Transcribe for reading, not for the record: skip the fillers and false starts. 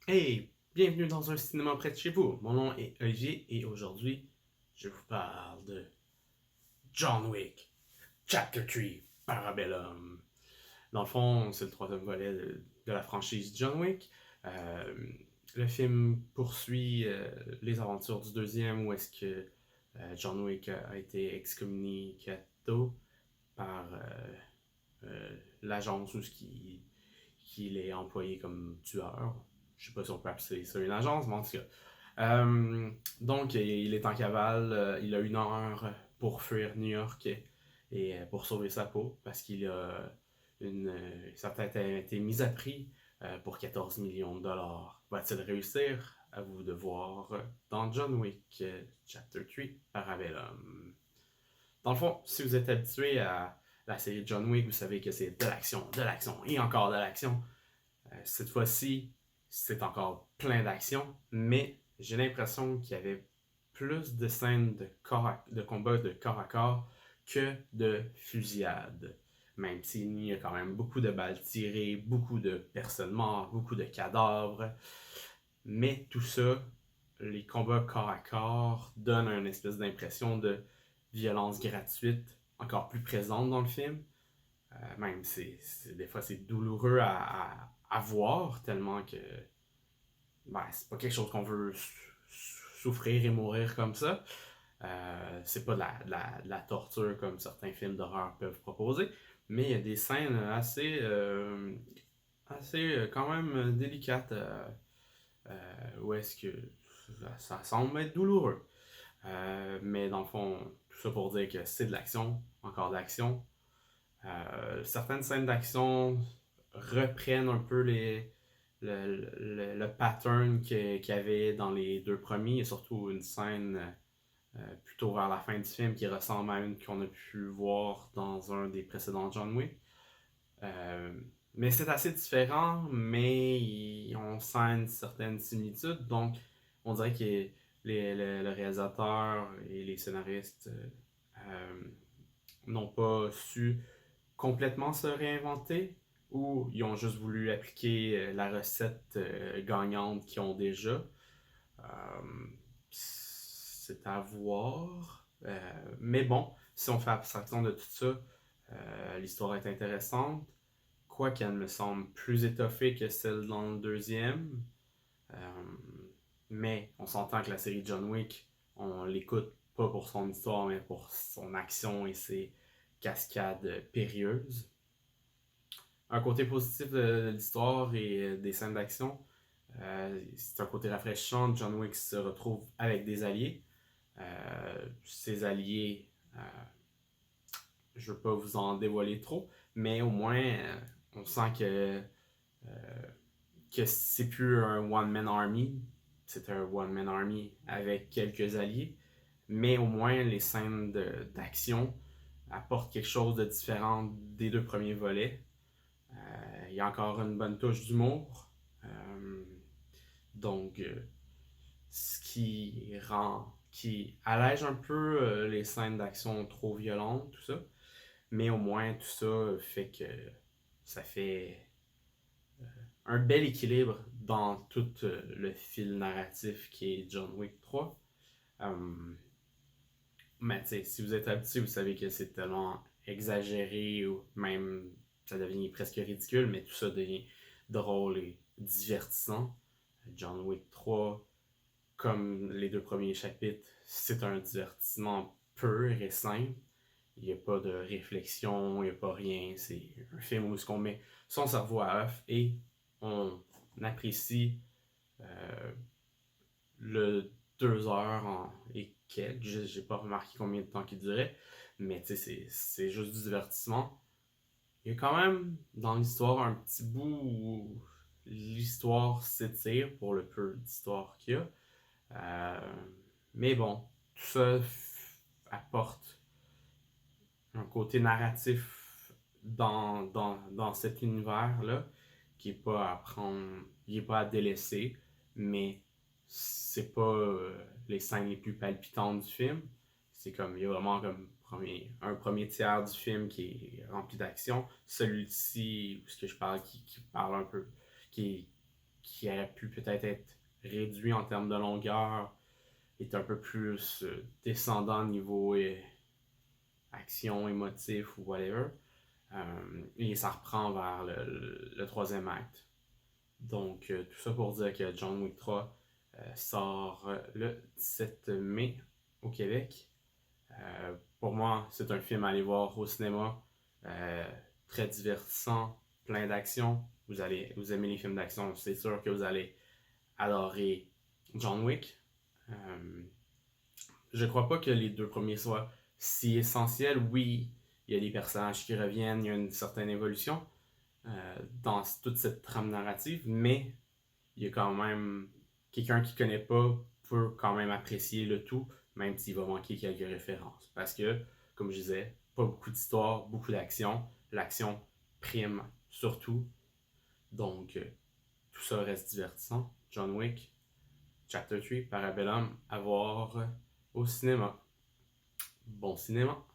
Hey, bienvenue dans un cinéma près de chez vous. Mon nom est Olivier et aujourd'hui, je vous parle de John Wick, Chapter 3, Parabellum. Dans le fond, c'est le troisième volet de la franchise John Wick. Euh, le film poursuit les aventures du deuxième où est-ce que John Wick a été excommunicato par l'agence où qu'il est employé comme tueur. Je sais pas si on peut appeler ça une agence, mais en tout cas. Donc, il est en cavale, il a 1 heure pour fuir New York et pour sauver sa peau, parce qu'il a sa tête a été mise à prix pour 14 millions de dollars. Va-t-il réussir? À vous de voir dans John Wick Chapter 3 Parabellum. Dans le fond, si vous êtes habitué à la série John Wick, vous savez que c'est de l'action et encore de l'action. Cette fois-ci, c'est encore plein d'action, mais j'ai l'impression qu'il y avait plus de scènes de combat de corps à corps que de fusillade. Même s'il y a quand même beaucoup de balles tirées, beaucoup de personnes mortes, beaucoup de cadavres. Mais tout ça, les combats corps à corps donnent une espèce d'impression de violence gratuite encore plus présente dans le film. Même des fois c'est douloureux à voir tellement que c'est pas quelque chose qu'on veut souffrir et mourir comme ça. C'est pas de la torture comme certains films d'horreur peuvent proposer, mais il y a des scènes assez quand même délicates où est-ce que ça semble être douloureux. Mais dans le fond, tout ça pour dire que c'est de l'action, encore de l'action. Certaines scènes d'action reprennent un peu le pattern qu'il y avait dans les deux premiers. Il y a surtout une scène plutôt vers la fin du film qui ressemble à une qu'on a pu voir dans un des précédents John Wick. Euh, mais c'est assez différent, mais on sent une certaine similitude. Donc, on dirait que le réalisateur et les scénaristes n'ont pas su complètement se réinventer ou ils ont juste voulu appliquer la recette gagnante qu'ils ont déjà. Euh, c'est à voir. Mais bon, si on fait abstraction de tout ça, l'histoire est intéressante. Quoiqu'elle me semble plus étoffée que celle dans le deuxième. Euh, mais on s'entend que la série John Wick, on l'écoute pas pour son histoire, mais pour son action et ses cascades périlleuses. Un côté positif de l'histoire et des scènes d'action, c'est un côté rafraîchissant. John Wick se retrouve avec des alliés. Ces alliés, je ne veux pas vous en dévoiler trop, mais au moins, on sent que c'est plus un one-man army, c'est un one-man army avec quelques alliés, mais au moins les scènes d'action apportent quelque chose de différent des deux premiers volets. Il y a encore une bonne touche d'humour, donc ce qui allège un peu les scènes d'action trop violentes, tout ça, mais au moins tout ça fait que ça fait un bel équilibre dans tout le fil narratif qui est John Wick 3. Mais tu sais, si vous êtes habitué, vous savez que c'est tellement exagéré ou même ça devient presque ridicule, mais tout ça devient drôle et divertissant. John Wick 3, comme les deux premiers chapitres, c'est un divertissement pur et simple. Il n'y a pas de réflexion, il n'y a pas rien. C'est un film où on met son cerveau à off et on apprécie euh, le 2 heures et quelques. J'ai pas remarqué combien de temps il durait, mais c'est juste du divertissement. Il y a quand même dans l'histoire un petit bout où l'histoire s'étire pour le peu d'histoire qu'il y a. Euh, mais bon, tout ça apporte un côté narratif dans cet univers-là qui est pas à prendre, il est pas à délaisser, mais c'est pas les scènes les plus palpitantes du film. C'est comme, il y a vraiment comme un premier tiers du film qui est rempli d'action. Celui-ci, ce que je parle, qui parle un peu, qui est qui aurait pu peut-être être réduit en termes de longueur, est un peu plus descendant niveau action, émotif ou whatever. Et ça reprend vers le troisième acte. Donc, tout ça pour dire que John Wick 3 sort le 17 mai au Québec. Pour moi, c'est un film à aller voir au cinéma. Très divertissant, plein d'action. Vous aimez les films d'action, c'est sûr que vous allez adorer John Wick. Je crois pas que les deux premiers soient si essentiels. Oui, il y a des personnages qui reviennent, il y a une certaine évolution dans toute cette trame narrative, mais il y a quand même quelqu'un qui connaît pas peut quand même apprécier le tout, même s'il va manquer quelques références. Parce que, comme je disais, pas beaucoup d'histoire, beaucoup d'action. L'action prime surtout. Donc, tout ça reste divertissant. John Wick, Chapter 3, Parabellum, à voir au cinéma. Bon cinéma!